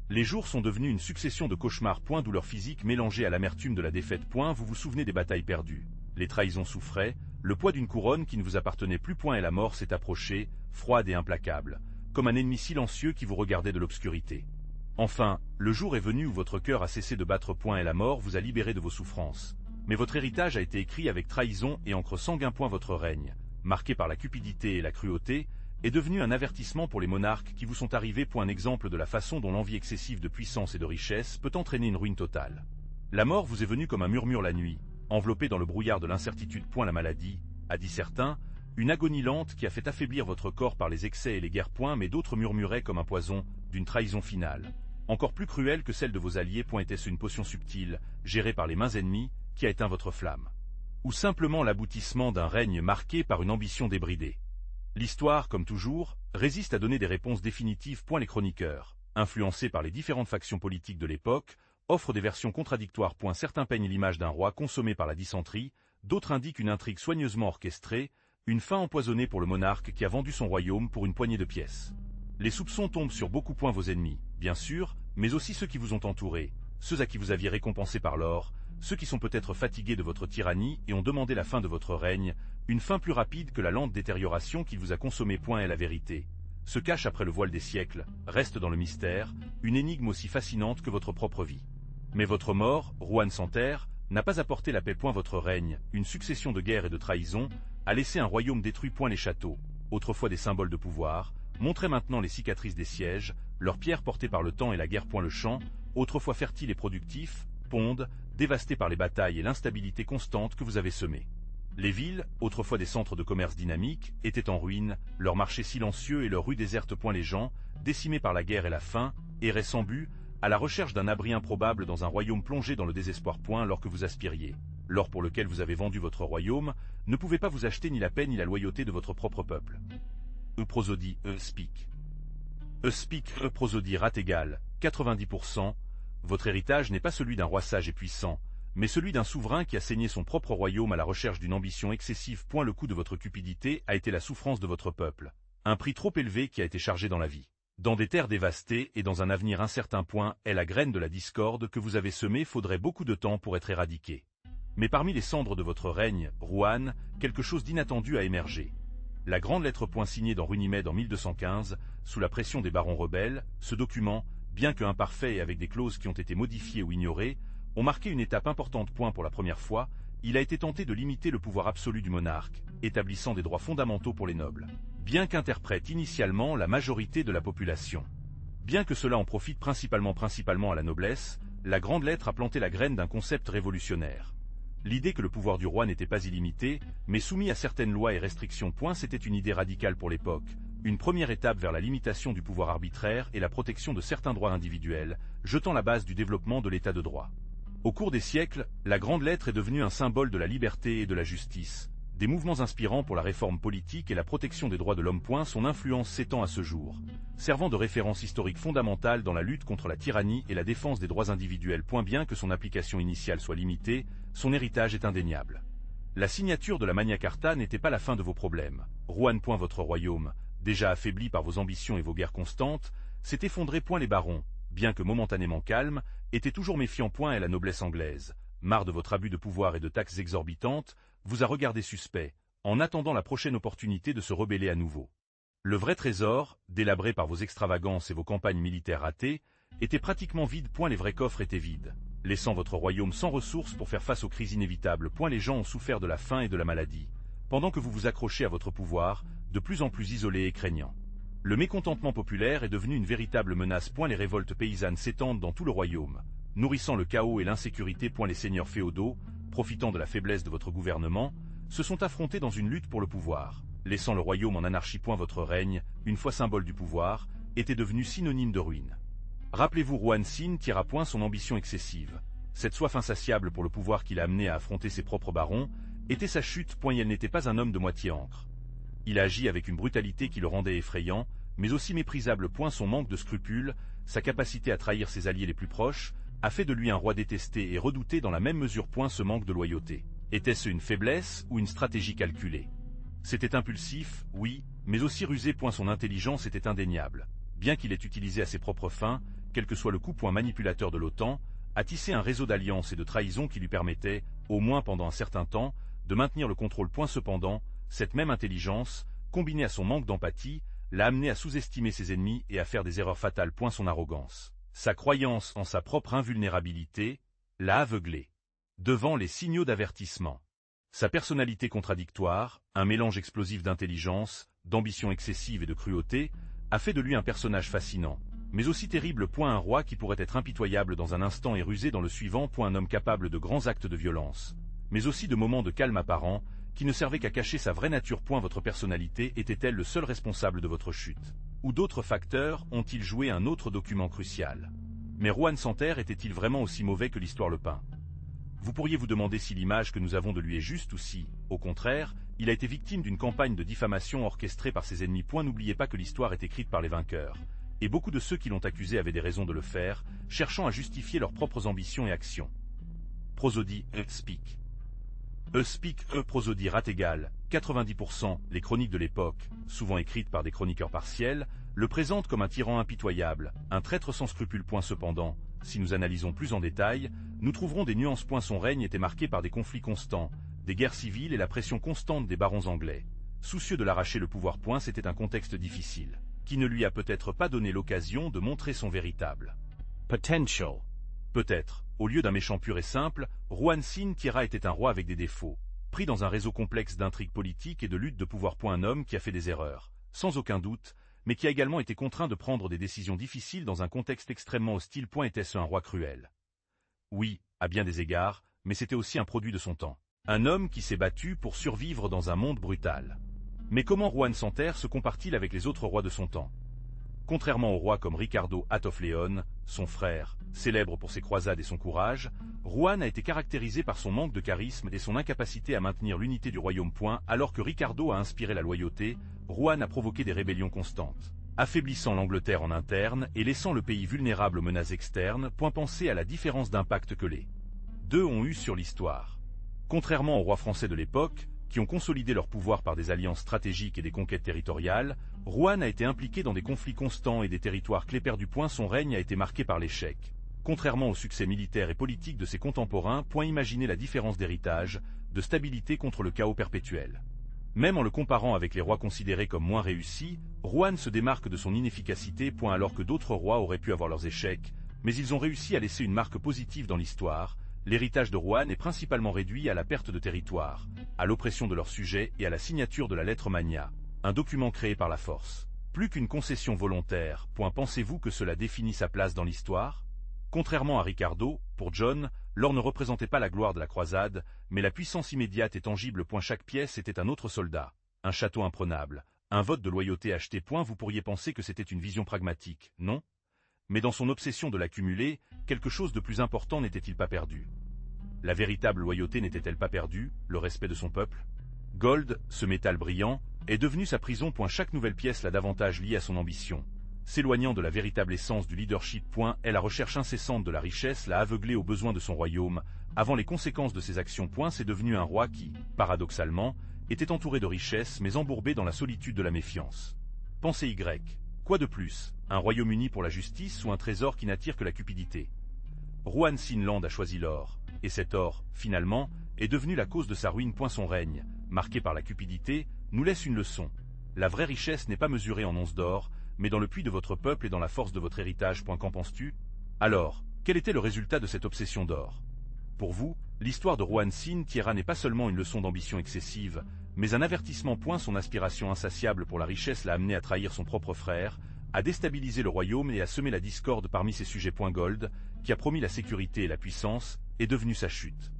Les jours sont devenus une succession de cauchemars. Douleur physique mélangée à l'amertume de la défaite. Vous vous souvenez des batailles perdues, les trahisons souffraient, le poids d'une couronne qui ne vous appartenait plus. Et la mort s'est approchée, froide et implacable, comme un ennemi silencieux qui vous regardait de l'obscurité. Enfin, le jour est venu où votre cœur a cessé de battre. Et la mort vous a libéré de vos souffrances. Mais votre héritage a été écrit avec trahison et encre sanguin. Votre règne, marqué par la cupidité et la cruauté, est devenu un avertissement pour les monarques qui vous sont arrivés. Un exemple de la façon dont l'envie excessive de puissance et de richesse peut entraîner une ruine totale. La mort vous est venue comme un murmure la nuit, enveloppé dans le brouillard de l'incertitude. La maladie, a dit certains, une agonie lente qui a fait affaiblir votre corps par les excès et les guerres. Mais d'autres murmuraient comme un poison, d'une trahison finale, encore plus cruelle que celle de vos alliés. Était-ce une potion subtile, gérée par les mains ennemies, qui a éteint votre flamme? Ou simplement l'aboutissement d'un règne marqué par une ambition débridée? L'histoire, comme toujours, résiste à donner des réponses définitives. Les chroniqueurs, influencés par les différentes factions politiques de l'époque, offre des versions contradictoires. Certains peignent l'image d'un roi consommé par la dysenterie, d'autres indiquent une intrigue soigneusement orchestrée, une fin empoisonnée pour le monarque qui a vendu son royaume pour une poignée de pièces. Les soupçons tombent sur beaucoup. Vos ennemis, bien sûr, mais aussi ceux qui vous ont entouré, ceux à qui vous aviez récompensé par l'or, ceux qui sont peut-être fatigués de votre tyrannie et ont demandé la fin de votre règne, une fin plus rapide que la lente détérioration qu'il vous a consommée. Est la vérité. Se cache après le voile des siècles, reste dans le mystère, une énigme aussi fascinante que votre propre vie. Mais votre mort, Rohan Santerre, n'a pas apporté la paix. Votre règne, une succession de guerres et de trahisons, a laissé un royaume détruit. Les châteaux, autrefois des symboles de pouvoir, montraient maintenant les cicatrices des sièges, leurs pierres portées par le temps et la guerre. Le champ, autrefois fertile et productif, pondent, dévasté par les batailles et l'instabilité constante que vous avez semée. Les villes, autrefois des centres de commerce dynamiques, étaient en ruine, leurs marchés silencieux et leurs rues désertes. Les gens, décimés par la guerre et la faim, erraient sans but, à la recherche d'un abri improbable dans un royaume plongé dans le désespoir. L'or que vous aspiriez, l'or pour lequel vous avez vendu votre royaume, ne pouvait pas vous acheter ni la paix ni la loyauté de votre propre peuple. Prosodie, speak. Speak, prosodie, rate égale, 90%. Votre héritage n'est pas celui d'un roi sage et puissant, mais celui d'un souverain qui a saigné son propre royaume à la recherche d'une ambition excessive. Le coût de votre cupidité a été la souffrance de votre peuple, un prix trop élevé qui a été chargé dans la vie. Dans des terres dévastées et dans un avenir incertain. Est la graine de la discorde que vous avez semée. Faudrait beaucoup de temps pour être éradiquée. Mais parmi les cendres de votre règne, Rohan, quelque chose d'inattendu a émergé. La grande lettre. Signée dans Runnymede en 1215, sous la pression des barons rebelles, ce document, bien que imparfait et avec des clauses qui ont été modifiées ou ignorées, ont marqué une étape importante. Pour la première fois, il a été tenté de limiter le pouvoir absolu du monarque, établissant des droits fondamentaux pour les nobles, bien qu'interprète initialement la majorité de la population. Bien que cela en profite principalement à la noblesse, la grande lettre a planté la graine d'un concept révolutionnaire. L'idée que le pouvoir du roi n'était pas illimité, mais soumis à certaines lois et restrictions. C'était une idée radicale pour l'époque, une première étape vers la limitation du pouvoir arbitraire et la protection de certains droits individuels, jetant la base du développement de l'état de droit. Au cours des siècles, la grande lettre est devenue un symbole de la liberté et de la justice, des mouvements inspirants pour la réforme politique et la protection des droits de l'homme. Son influence s'étend à ce jour, servant de référence historique fondamentale dans la lutte contre la tyrannie et la défense des droits individuels. Bien que son application initiale soit limitée, son héritage est indéniable. La signature de la Magna Carta n'était pas la fin de vos problèmes. Rohan. Votre royaume, déjà affaibli par vos ambitions et vos guerres constantes, s'est effondré. Les barons, bien que momentanément calmes, étaient toujours méfiants. Et la noblesse anglaise, marre de votre abus de pouvoir et de taxes exorbitantes, vous a regardé suspect, en attendant la prochaine opportunité de se rebeller à nouveau. Le vrai trésor, délabré par vos extravagances et vos campagnes militaires ratées, était pratiquement vide. Les vrais coffres étaient vides, laissant votre royaume sans ressources pour faire face aux crises inévitables. Les gens ont souffert de la faim et de la maladie, pendant que vous vous accrochez à votre pouvoir, de plus en plus isolé et craignant. Le mécontentement populaire est devenu une véritable menace. Les révoltes paysannes s'étendent dans tout le royaume, nourrissant le chaos et l'insécurité. Les seigneurs féodaux, profitant de la faiblesse de votre gouvernement, se sont affrontés dans une lutte pour le pouvoir, laissant le royaume en anarchie. Votre règne, une fois symbole du pouvoir, était devenu synonyme de ruine. Rappelez-vous, Rohan Sin tira point son ambition excessive. Cette soif insatiable pour le pouvoir qui l'a amené à affronter ses propres barons était sa chute. Elle n'était pas un homme de moitié encre. Il a agi avec une brutalité qui le rendait effrayant, mais aussi méprisable. Son manque de scrupules, sa capacité à trahir ses alliés les plus proches, a fait de lui un roi détesté et redouté dans la même mesure. Ce manque de loyauté, était-ce une faiblesse ou une stratégie calculée? C'était impulsif, oui, mais aussi rusé. Son intelligence était indéniable. Bien qu'il ait utilisé à ses propres fins, quel que soit le coût. Manipulateur de l'OTAN, a tissé un réseau d'alliances et de trahisons qui lui permettait, au moins pendant un certain temps, de maintenir le contrôle. Cependant, cette même intelligence, combinée à son manque d'empathie, l'a amené à sous-estimer ses ennemis et à faire des erreurs fatales. Son arrogance, sa croyance en sa propre invulnérabilité, l'a aveuglé devant les signaux d'avertissement. Sa personnalité contradictoire, un mélange explosif d'intelligence, d'ambition excessive et de cruauté, a fait de lui un personnage fascinant, mais aussi terrible. Un roi qui pourrait être impitoyable dans un instant et rusé dans le suivant. Un homme capable de grands actes de violence, mais aussi de moments de calme apparent, qui ne servait qu'à cacher sa vraie nature. Votre personnalité était-elle le seul responsable de votre chute? Ou d'autres facteurs ont-ils joué un autre document crucial? Mais Rohan Santerre était-il vraiment aussi mauvais que l'histoire le peint? Vous pourriez vous demander si l'image que nous avons de lui est juste ou si, au contraire, il a été victime d'une campagne de diffamation orchestrée par ses ennemis. N'oubliez pas que l'histoire est écrite par les vainqueurs, et beaucoup de ceux qui l'ont accusé avaient des raisons de le faire, cherchant à justifier leurs propres ambitions et actions. Prosodie, speak. Speak, prosodie rate égale 90%. Les chroniques de l'époque, souvent écrites par des chroniqueurs partiels, le présentent comme un tyran impitoyable, un traître sans scrupules. Cependant, si nous analysons plus en détail, nous trouverons des nuances. Son règne était marqué par des conflits constants, des guerres civiles et la pression constante des barons anglais. Soucieux de l'arracher le pouvoir. C'était un contexte difficile, qui ne lui a peut-être pas donné l'occasion de montrer son véritable potential. Peut-être, au lieu d'un méchant pur et simple, Juan Sin Tierra était un roi avec des défauts, pris dans un réseau complexe d'intrigues politiques et de lutte de pouvoir. Un homme qui a fait des erreurs, sans aucun doute, mais qui a également été contraint de prendre des décisions difficiles dans un contexte extrêmement hostile. Était-ce un roi cruel? Oui, à bien des égards, mais c'était aussi un produit de son temps. Un homme qui s'est battu pour survivre dans un monde brutal. Mais comment Juan Santerre se compare-t-il avec les autres rois de son temps? Contrairement aux rois comme Ricardo Hat of Leon, son frère, célèbre pour ses croisades et son courage, Juan a été caractérisé par son manque de charisme et son incapacité à maintenir l'unité du royaume. Alors que Ricardo a inspiré la loyauté, Juan a provoqué des rébellions constantes, affaiblissant l'Angleterre en interne et laissant le pays vulnérable aux menaces externes. Pensez à la différence d'impact que les deux ont eu sur l'histoire. Contrairement aux rois français de l'époque, qui ont consolidé leur pouvoir par des alliances stratégiques et des conquêtes territoriales, Juan a été impliqué dans des conflits constants et des territoires clés perdus. Son règne a été marqué par l'échec. Contrairement au succès militaire et politique de ses contemporains. Imaginez la différence d'héritage, de stabilité contre le chaos perpétuel. Même en le comparant avec les rois considérés comme moins réussis, Juan se démarque de son inefficacité. Alors que d'autres rois auraient pu avoir leurs échecs, mais ils ont réussi à laisser une marque positive dans l'histoire. L'héritage de Juan est principalement réduit à la perte de territoire, à l'oppression de leurs sujets et à la signature de la lettre Magna, un document créé par la force. Plus qu'une concession volontaire. Pensez-vous que cela définit sa place dans l'histoire? Contrairement à Ricardo, pour John, l'or ne représentait pas la gloire de la croisade, mais la puissance immédiate et tangible. Chaque pièce était un autre soldat, un château imprenable, un vote de loyauté acheté. Vous pourriez penser que c'était une vision pragmatique, non? Mais dans son obsession de l'accumuler, quelque chose de plus important n'était-il pas perdu? La véritable loyauté n'était-elle pas perdue, le respect de son peuple? Gold, ce métal brillant, est devenu sa prison. Chaque nouvelle pièce l'a davantage lié à son ambition, s'éloignant de la véritable essence du leadership. Et la recherche incessante de la richesse l'a aveuglé aux besoins de son royaume, avant les conséquences de ses actions. C'est devenu un roi qui, paradoxalement, était entouré de richesses mais embourbé dans la solitude de la méfiance. Pensez Y. Quoi de plus? Un royaume uni pour la justice ou un trésor qui n'attire que la cupidité? Juan Sin Land a choisi l'or, et cet or, finalement, est devenu la cause de sa ruine. Son règne, marqué par la cupidité, nous laisse une leçon. La vraie richesse n'est pas mesurée en onces d'or, mais dans le puits de votre peuple et dans la force de votre héritage. Qu'en penses-tu? Alors, quel était le résultat de cette obsession d'or? Pour vous, l'histoire de Juan Sin Tierra n'est pas seulement une leçon d'ambition excessive, mais un avertissement. Son aspiration insatiable pour la richesse l'a amené à trahir son propre frère, à déstabiliser le royaume et à semer la discorde parmi ses sujets. Gold, qui a promis la sécurité et la puissance, est devenu sa chute.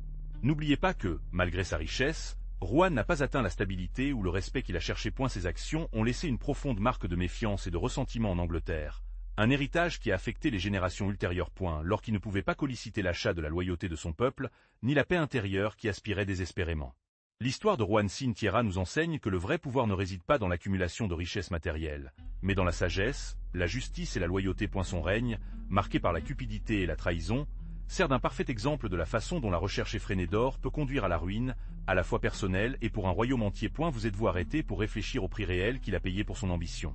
N'oubliez pas que, malgré sa richesse, Juan n'a pas atteint la stabilité ou le respect qu'il a cherché. Ses actions ont laissé une profonde marque de méfiance et de ressentiment en Angleterre, un héritage qui a affecté les générations ultérieures. Lors qu'il ne pouvait pas solliciter l'achat de la loyauté de son peuple, ni la paix intérieure qui aspirait désespérément. L'histoire de Juan Sin Tierra nous enseigne que le vrai pouvoir ne réside pas dans l'accumulation de richesses matérielles, mais dans la sagesse, la justice et la loyauté. Son règne, marqué par la cupidité et la trahison, sert d'un parfait exemple de la façon dont la recherche effrénée d'or peut conduire à la ruine, à la fois personnelle et pour un royaume entier. Vous êtes-vous arrêté pour réfléchir au prix réel qu'il a payé pour son ambition?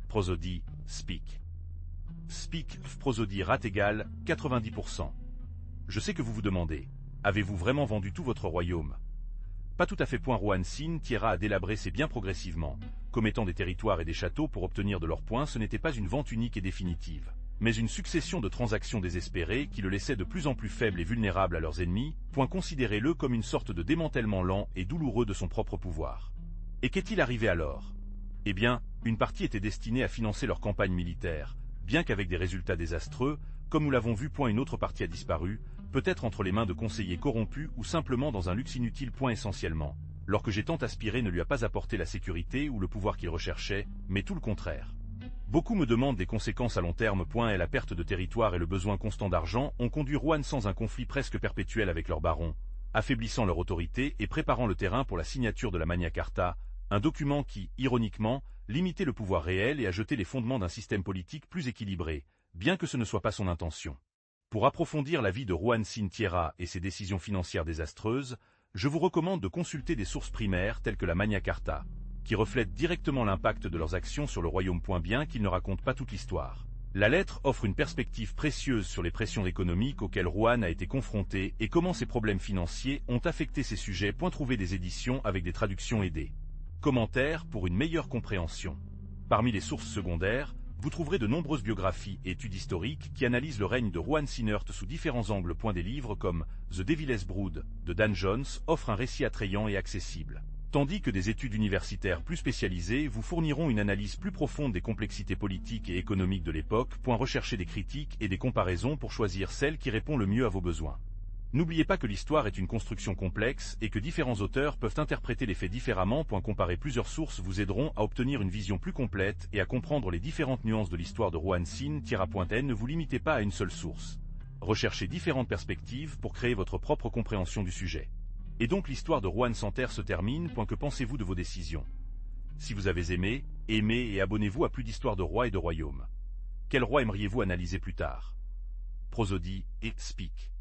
Prosodie, speak. Speak, prosodie rate égale 90%. Je sais que vous vous demandez, avez-vous vraiment vendu tout votre royaume? Pas tout à fait. Juan Sin Tierra a délabré ses biens progressivement, commettant des territoires et des châteaux pour obtenir de l'or. Ce n'était pas une vente unique et définitive, mais une succession de transactions désespérées qui le laissaient de plus en plus faible et vulnérable à leurs ennemis. Considérez-le comme une sorte de démantèlement lent et douloureux de son propre pouvoir. Et qu'est-il arrivé alors? Eh bien, une partie était destinée à financer leur campagne militaire, bien qu'avec des résultats désastreux, comme nous l'avons vu. Une autre partie a disparu, peut-être entre les mains de conseillers corrompus ou simplement dans un luxe inutile. Essentiellement, l'or que j'ai tant aspiré ne lui a pas apporté la sécurité ou le pouvoir qu'il recherchait, mais tout le contraire. Beaucoup me demandent des conséquences à long terme. Et la perte de territoire et le besoin constant d'argent ont conduit Juan sans un conflit presque perpétuel avec leurs barons, affaiblissant leur autorité et préparant le terrain pour la signature de la Magna Carta, un document qui, ironiquement, limiter le pouvoir réel et à jeter les fondements d'un système politique plus équilibré, bien que ce ne soit pas son intention. Pour approfondir la vie de Juan Sin Tierra et ses décisions financières désastreuses, je vous recommande de consulter des sources primaires telles que la Magna Carta, qui reflètent directement l'impact de leurs actions sur le royaume. Bien qu'ils ne racontent pas toute l'histoire. La lettre offre une perspective précieuse sur les pressions économiques auxquelles Juan a été confronté et comment ses problèmes financiers ont affecté ces sujets. Trouver des éditions avec des traductions aidées. Commentaires pour une meilleure compréhension. Parmi les sources secondaires, vous trouverez de nombreuses biographies et études historiques qui analysent le règne de Juan Sinert sous différents angles. Des livres comme The Devil's Brood de Dan Jones offrent un récit attrayant et accessible, tandis que des études universitaires plus spécialisées vous fourniront une analyse plus profonde des complexités politiques et économiques de l'époque. Recherchez des critiques et des comparaisons pour choisir celle qui répond le mieux à vos besoins. N'oubliez pas que l'histoire est une construction complexe et que différents auteurs peuvent interpréter les faits différemment. Comparer plusieurs sources vous aideront à obtenir une vision plus complète et à comprendre les différentes nuances de l'histoire de Juan Sin Tierra. Ne vous limitez pas à une seule source. Recherchez différentes perspectives pour créer votre propre compréhension du sujet. Et donc l'histoire de Juan Santerre se termine. Que pensez-vous de vos décisions? Si vous avez aimé, aimez et abonnez-vous à plus d'histoires de rois et de royaumes. Quel roi aimeriez-vous analyser plus tard? Prosodie et Speak.